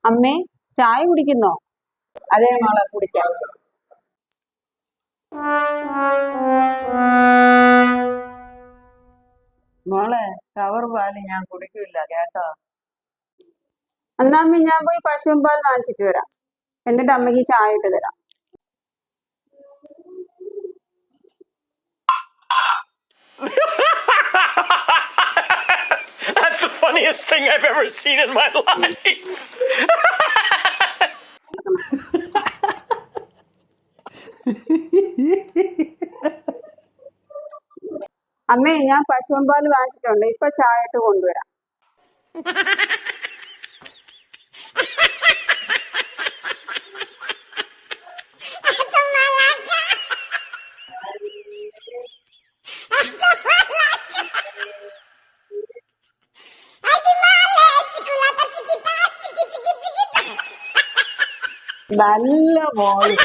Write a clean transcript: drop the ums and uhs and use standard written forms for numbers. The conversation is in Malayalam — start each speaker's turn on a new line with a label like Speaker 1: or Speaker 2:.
Speaker 1: അമ്മേ, ചായ കുടിക്കുന്നോ?
Speaker 2: അതേ മോളെ, കുടിക്കാം. മോളെ, കവർ പാല് ഞാൻ കുടിക്കില്ല കേട്ടോ.
Speaker 1: എന്നാ അമ്മേ, ഞാൻ പോയി പശുവും പാൽ വാങ്ങിച്ചിട്ട് വരാം. എന്നിട്ട് അമ്മയ്ക്ക് ചായ ഇട്ട് തരാം.
Speaker 3: That's the funniest thing I've ever seen in my life.
Speaker 1: അമ്മേ, ഞാൻ പശുവും പാൽ വാങ്ങിച്ചിട്ടുണ്ട്. ഇപ്പൊ ചായ ഇട്ട് കൊണ്ടുവരാം.
Speaker 2: നല്ല മോള്.